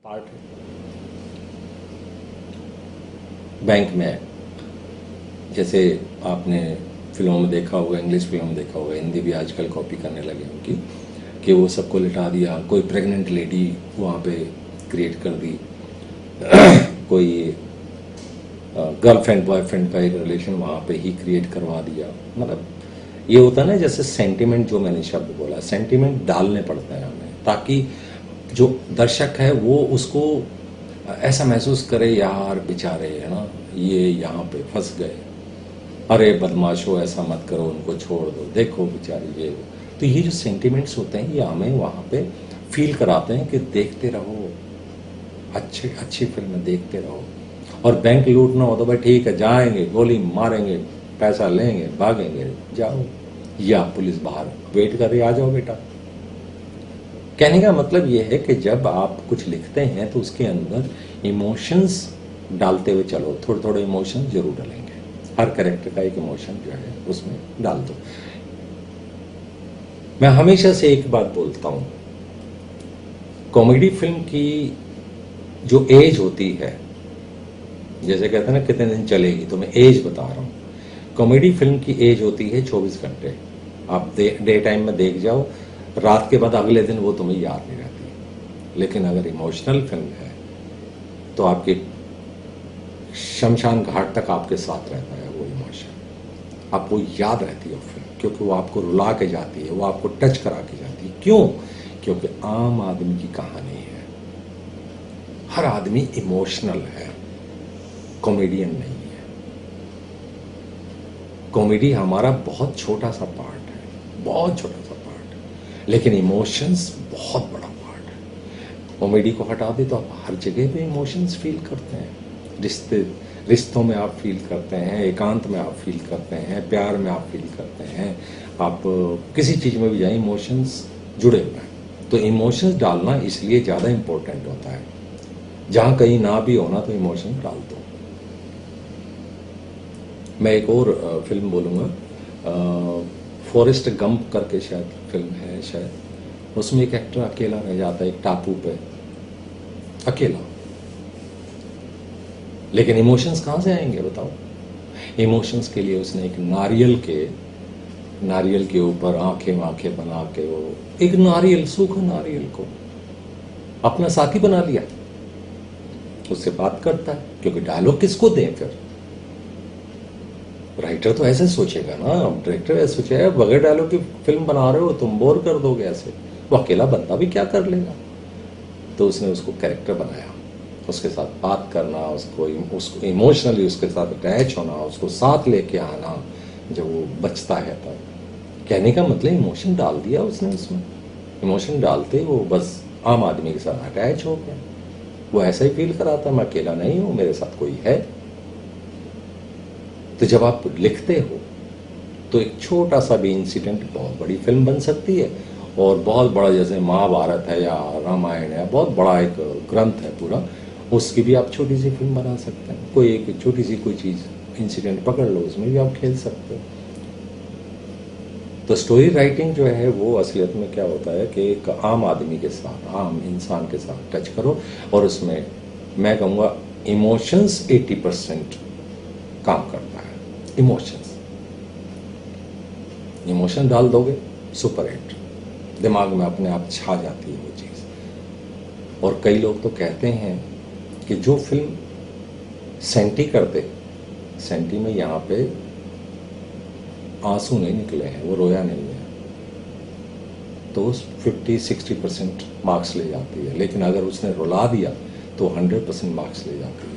Art bank में, जैसे आपने फिल्मों में देखा होगा, इंग्लिश फिल्मों में देखा होगा, हिंदी भी आजकल कॉपी करने लगे उनकी, कि वो सबको लिटा दिया, कोई प्रेग्नेंट लेडी वहाँ पे क्रिएट कर दी, कोई गर्लफ्रेंड बॉयफ्रेंड का एक रिलेशन वहाँ पे ही क्रिएट करवा दिया। मतलब ये होता है ना, जैसे सेंटिमेंट, जो मैंने शब्द बोला, सेंटिमेंट डालने पड़ते हैं हमें, ताकि जो दर्शक है वो उसको ऐसा महसूस करे, यार बेचारे है ना, ये यहाँ पे फंस गए, अरे बदमाशो ऐसा मत करो, उनको छोड़ दो, देखो बेचारी ये। तो ये जो सेंटिमेंट्स होते हैं ये हमें वहाँ पे फील कराते हैं कि देखते रहो, अच्छी अच्छी फिल्म देखते रहो। और बैंक लूटना हो तो भाई ठीक है, जाएंगे, गोली मारेंगे, पैसा लेंगे, भागेंगे, जाओ, या पुलिस बाहर वेट कर रही, आ जाओ बेटा। कहने का मतलब ये है कि जब आप कुछ लिखते हैं तो उसके अंदर इमोशंस डालते हुए चलो, थोड़े थोड़े इमोशन जरूर डालेंगे, हर कैरेक्टर का एक इमोशन जो है उसमें डाल दो। मैं हमेशा से एक बात बोलता हूं, कॉमेडी फिल्म की जो एज होती है, जैसे कहते हैं ना कितने दिन चलेगी, तो मैं एज बता रहा हूं, कॉमेडी फिल्म की एज होती है 24 घंटे। आप डे टाइम में देख जाओ, रात के बाद अगले दिन वो तुम्हें याद नहीं रहती। लेकिन अगर इमोशनल फिल्म है तो आपके शमशान घाट तक आपके साथ रहता है वो इमोशन, आपको याद रहती है वो फिल्म, क्योंकि वो आपको रुला के जाती है, वो आपको टच करा के जाती है। क्यों? क्योंकि आम आदमी की कहानी है, हर आदमी इमोशनल है, कॉमेडियन नहीं है। कॉमेडी हमारा बहुत छोटा सा पार्ट है, बहुत छोटा सा पार्ट है, लेकिन इमोशंस बहुत बड़ा पार्ट है। कॉमेडी को हटा दे तो आप हर जगह पे इमोशंस फील करते हैं, रिश्तों में आप फील करते हैं, एकांत में आप फील करते हैं, प्यार में आप फील करते हैं, आप किसी चीज में भी जाए इमोशंस जुड़े हुए हैं। तो इमोशंस डालना इसलिए ज्यादा इंपॉर्टेंट होता है, जहां कहीं ना भी होना तो इमोशंस डाल दो। मैं एक और फिल्म बोलूँगा, फॉरेस्ट गंप करके शायद फिल्म है, शायद उसमें एक एक्टर अकेला रह जाता है एक टापू पे, अकेला, लेकिन इमोशंस कहाँ से आएंगे बताओ? इमोशंस के लिए उसने एक नारियल के ऊपर आंखें आंखें बना के, वो एक नारियल, सूखा नारियल को अपना साथी बना लिया, उससे बात करता है, क्योंकि डायलॉग किसको दें फिर? राइटर तो ऐसे सोचेगा ना, डायरेक्टर ऐसे सोचेगा, बगैर डायलॉग की फिल्म बना रहे हो तुम, बोर कर दोगे ऐसे, वो अकेला बंदा भी क्या कर लेगा? तो उसने उसको कैरेक्टर बनाया, उसके साथ बात करना, उसको इमोशनली उसके साथ अटैच होना, उसको साथ लेके आना जब वो बचता है तब। कहने का मतलब इमोशन डाल दिया उसने उसमें, इमोशन डालते वो बस आम आदमी के साथ अटैच हो गया, वो ऐसा ही फील कराता, मैं अकेला नहीं हूं, मेरे साथ कोई है। तो जब आप लिखते हो तो एक छोटा सा भी इंसिडेंट बहुत बड़ी फिल्म बन सकती है, और बहुत बड़ा, जैसे महाभारत है या रामायण है, बहुत बड़ा एक ग्रंथ है पूरा, उसकी भी आप छोटी सी फिल्म बना सकते हैं। कोई एक छोटी सी कोई चीज इंसिडेंट पकड़ लो, उसमें भी आप खेल सकते हो। तो स्टोरी राइटिंग जो है वो असलियत में क्या होता है कि एक आम आदमी के साथ, आम इंसान के साथ टच करो, और उसमें मैं कहूँगा इमोशंस 80% काम करता है। इमोशन डाल दोगे, सुपर हिट, दिमाग में अपने आप छा जाती है वो चीज। और कई लोग तो कहते हैं कि जो फिल्म सेंटी करते, सेंटी में यहाँ पे आंसू नहीं निकले हैं, वो रोया नहीं है, तो 50-60% मार्क्स ले जाती है। लेकिन अगर उसने रुला दिया तो 100% मार्क्स ले जाती है।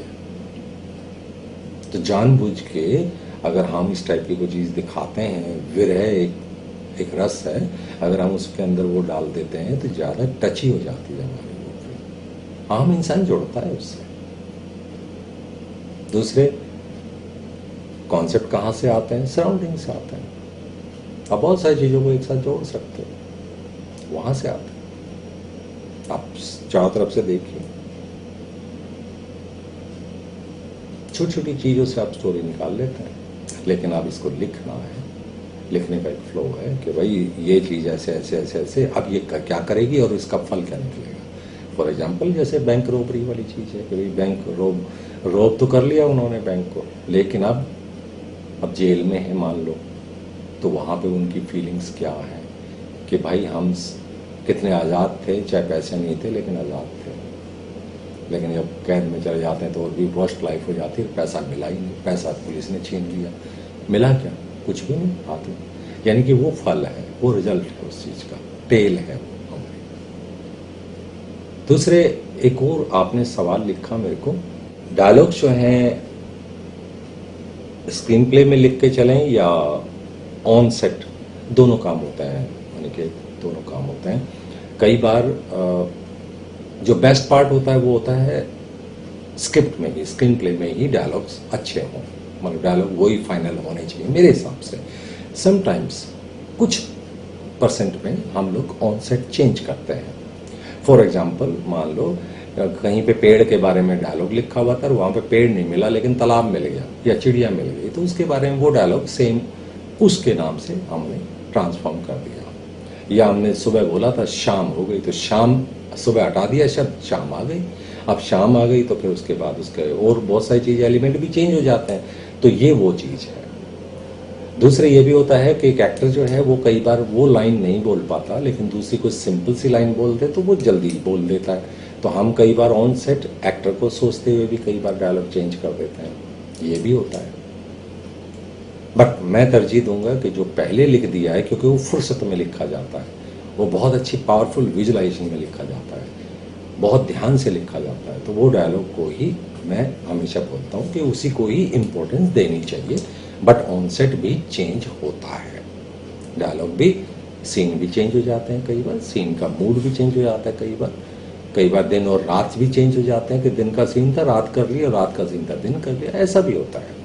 तो जानबूझ के अगर हम इस टाइप की कोई चीज़ दिखाते हैं, विरह एक रस है, अगर हम उसके अंदर वो डाल देते हैं तो ज़्यादा टची हो जाती है हमारी वो फिल्म, आम इंसान जुड़ता है उससे। दूसरे कॉन्सेप्ट कहाँ से आते हैं? सराउंडिंग से आते हैं। आप बहुत सारी चीज़ों को एक साथ जोड़ सकते हो, वहाँ से आते हैं। आप चारों तरफ से देखिए, छोटी छोटी चीज़ों से आप स्टोरी निकाल लेते हैं, लेकिन अब इसको लिखना है, लिखने का एक फ्लो है कि भाई ये चीज़ ऐसे ऐसे ऐसे ऐसे, अब ये क्या करेगी और इसका फल क्या निकलेगा। फॉर एग्जांपल जैसे बैंक रॉबरी वाली चीज़ है कि भाई बैंक रोब तो कर लिया उन्होंने बैंक को, लेकिन अब जेल में है मान लो, तो वहाँ पे उनकी फीलिंग्स क्या है कि भाई हम कितने आज़ाद थे, चाहे पैसे नहीं थे लेकिन आज़ाद थे, लेकिन जब कैद में चले जाते हैं तो और भी वर्स्ट लाइफ हो जाती है, पैसा मिला ही नहीं, पैसा पुलिस ने छीन लिया, मिला क्या, कुछ भी नहीं हाथ में। यानी कि वो फल है, वो रिजल्ट है उस चीज़ का, टेल है वो हमारी। दूसरे एक और आपने सवाल लिखा मेरे को, डायलॉग जो हैं स्क्रीन प्ले में लिख के चलें या ऑन सेट, दोनों काम होते हैं, यानी कि दोनों काम होते हैं। कई बार जो बेस्ट पार्ट होता है वो होता है स्क्रिप्ट में ही, स्क्रीन प्ले में ही डायलॉग्स अच्छे हों, मतलब डायलॉग वही फाइनल होने चाहिए मेरे हिसाब से। समटाइम्स कुछ परसेंट में हम लोग ऑन सेट चेंज करते हैं। फॉर एग्जांपल मान लो कहीं पे पेड़ के बारे में डायलॉग लिखा हुआ था, वहाँ पे पेड़ नहीं मिला लेकिन तालाब मिल गया या चिड़िया मिल गई, तो उसके बारे में वो डायलॉग सेम उसके नाम से हमने ट्रांसफॉर्म कर दिया। या हमने सुबह बोला था शाम हो गई, तो शाम सुबह हटा दिया शब्द, शाम आ गई। अब शाम आ गई तो फिर उसके बाद उसके और बहुत सारी चीज़ें, एलिमेंट भी चेंज हो जाते हैं, तो ये वो चीज़ है। दूसरे ये भी होता है कि एक एक्टर जो है वो कई बार वो लाइन नहीं बोल पाता, लेकिन दूसरी कोई सिंपल सी लाइन बोल दे तो वो जल्दी बोल देता है, तो हम कई बार ऑन सेट एक्टर को सोचते हुए भी कई बार डायलॉग चेंज कर देते हैं, ये भी होता है। बट मैं तरजीह दूंगा कि जो पहले लिख दिया है, क्योंकि वो फुर्सत में लिखा जाता है, वो बहुत अच्छी पावरफुल विजुलाइजेशन में लिखा जाता है, बहुत ध्यान से लिखा जाता है, तो वो डायलॉग को ही मैं हमेशा बोलता हूँ कि उसी को ही इम्पोर्टेंस देनी चाहिए। बट ऑन सेट भी चेंज होता है, डायलॉग भी, सीन भी चेंज हो जाते हैं, कई बार सीन का मूड भी चेंज हो जाता है, कई बार दिन और रात भी चेंज हो जाते हैं कि दिन का सीन था रात कर लिया, रात का सीन था दिन कर लिया, ऐसा भी होता है,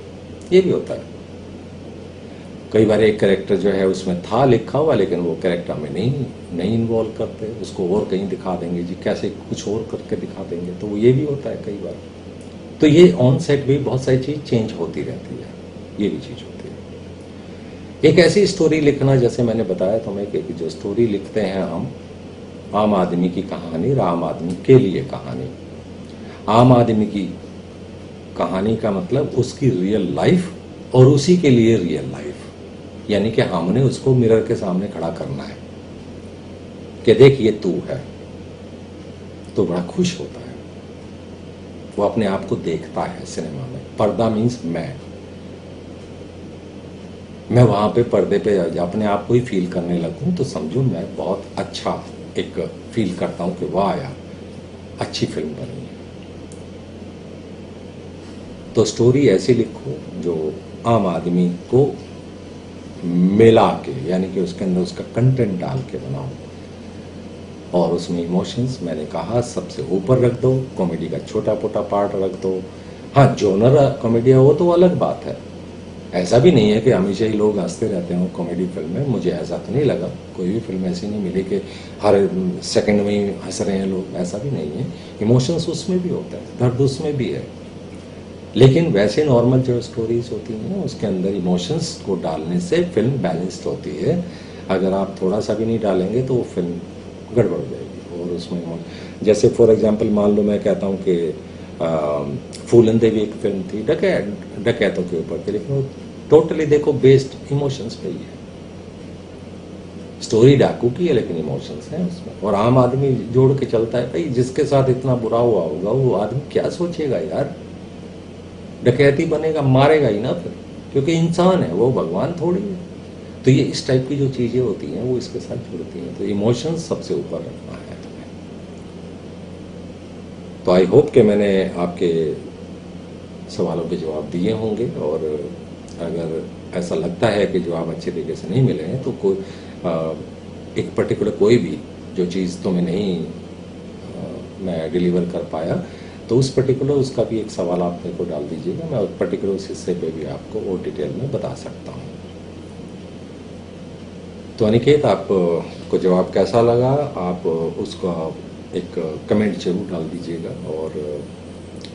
ये भी होता है। कई बार एक कैरेक्टर जो है उसमें था लिखा हुआ लेकिन वो कैरेक्टर में नहीं इन्वॉल्व करते, उसको और कहीं दिखा देंगे जी, कैसे कुछ और करके दिखा देंगे, तो ये भी होता है कई बार। तो ये ऑन सेट भी बहुत सारी चीज़ चेंज होती रहती है, ये भी चीज़ होती है। एक ऐसी स्टोरी लिखना, जैसे मैंने बताया तुम्हें कि जो स्टोरी लिखते हैं हम, आम आदमी की कहानी, आम आदमी के लिए कहानी। आम आदमी की कहानी का मतलब उसकी रियल लाइफ और उसी के लिए रियल लाइफ, यानी कि हमने उसको मिरर के सामने खड़ा करना है कि देख ये तू है, तो बड़ा खुश होता है, वो अपने आप को देखता है सिनेमा में। पर्दा मीन्स मैं वहां पे पर्दे पे अपने आप को ही फील करने लगूं, तो समझो मैं बहुत अच्छा एक फील करता हूं कि वाह यार अच्छी फिल्म बनी है। तो स्टोरी ऐसी लिखो जो आम आदमी को मिला के, यानी कि उसके अंदर उसका कंटेंट डाल के बनाओ, और उसमें इमोशंस मैंने कहा सबसे ऊपर रख दो, कॉमेडी का छोटा मोटा पार्ट रख दो। हाँ, जोनर कॉमेडी हो तो अलग बात है, ऐसा भी नहीं है कि हमेशा ही लोग हंसते रहते हो कॉमेडी फिल्म में, मुझे ऐसा तो नहीं लगा, कोई भी फिल्म ऐसी नहीं मिली कि हर सेकंड में ही हंस रहे हैं लोग, ऐसा भी नहीं है। इमोशंस उसमें भी होता है, दर्द उसमें भी है, लेकिन वैसे नॉर्मल जो स्टोरीज होती हैं उसके अंदर इमोशंस को डालने से फिल्म बैलेंस्ड होती है। अगर आप थोड़ा सा भी नहीं डालेंगे तो वो फिल्म गड़बड़ हो जाएगी। और उसमें जैसे फॉर एग्जांपल मान लो मैं कहता हूँ कि फूलन देवी एक फिल्म थी डकैतों के ऊपर थी, लेकिन वो टोटली देखो बेस्ड इमोशंस पे ही है, स्टोरी डाकू की है लेकिन इमोशंस हैं उसमें। और आम आदमी जोड़ के चलता है, भाई जिसके साथ इतना बुरा हुआ होगा वो आदमी क्या सोचेगा यार, डकैती बनेगा, मारेगा ही ना फिर, क्योंकि इंसान है वो, भगवान थोड़ी है। तो ये इस टाइप की जो चीज़ें होती हैं वो इसके साथ जुड़ती हैं, तो इमोशंस सबसे ऊपर रखना है तुम्हें। तो आई होप कि मैंने आपके सवालों के जवाब दिए होंगे, और अगर ऐसा लगता है कि जवाब अच्छे तरीके से नहीं मिले हैं तो कोई एक पर्टिकुलर कोई भी जो चीज़ तुम्हें नहीं मैं डिलीवर कर पाया, तो उस पर्टिकुलर उसका भी एक सवाल आप मेरे को डाल दीजिएगा, मैं उस पर्टिकुलर उस हिस्से पे भी आपको और डिटेल में बता सकता हूँ। तो अनिकेत, आपको जवाब कैसा लगा, आप उसका एक कमेंट जरूर डाल दीजिएगा। और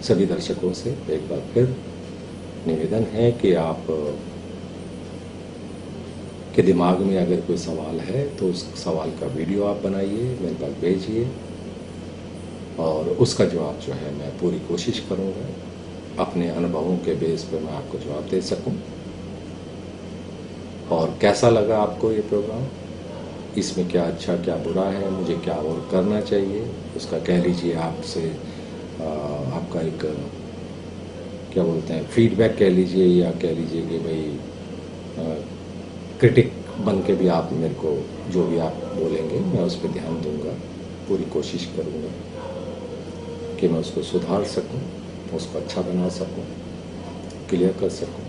सभी दर्शकों से एक बार फिर निवेदन है कि आप के दिमाग में अगर कोई सवाल है तो उस सवाल का वीडियो आप बनाइए, मेरे पास भेजिए, और उसका जवाब जो है मैं पूरी कोशिश करूँगा अपने अनुभवों के बेस पे मैं आपको जवाब दे सकूं। और कैसा लगा आपको ये प्रोग्राम, इसमें क्या अच्छा क्या बुरा है, मुझे क्या और करना चाहिए, उसका कह लीजिए आपसे आपका एक क्या बोलते हैं फीडबैक कह लीजिए, या कह लीजिए कि भाई क्रिटिक बन के भी आप मेरे को जो भी आप बोलेंगे मैं उस पर ध्यान दूंगा, पूरी कोशिश करूंगा कि मैं उसको सुधार सकूं, उसको अच्छा बना सकूं, क्लियर कर सकूं,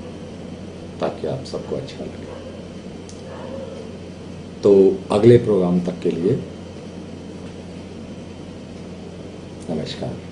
ताकि आप सबको अच्छा लगे। तो अगले प्रोग्राम तक के लिए नमस्कार।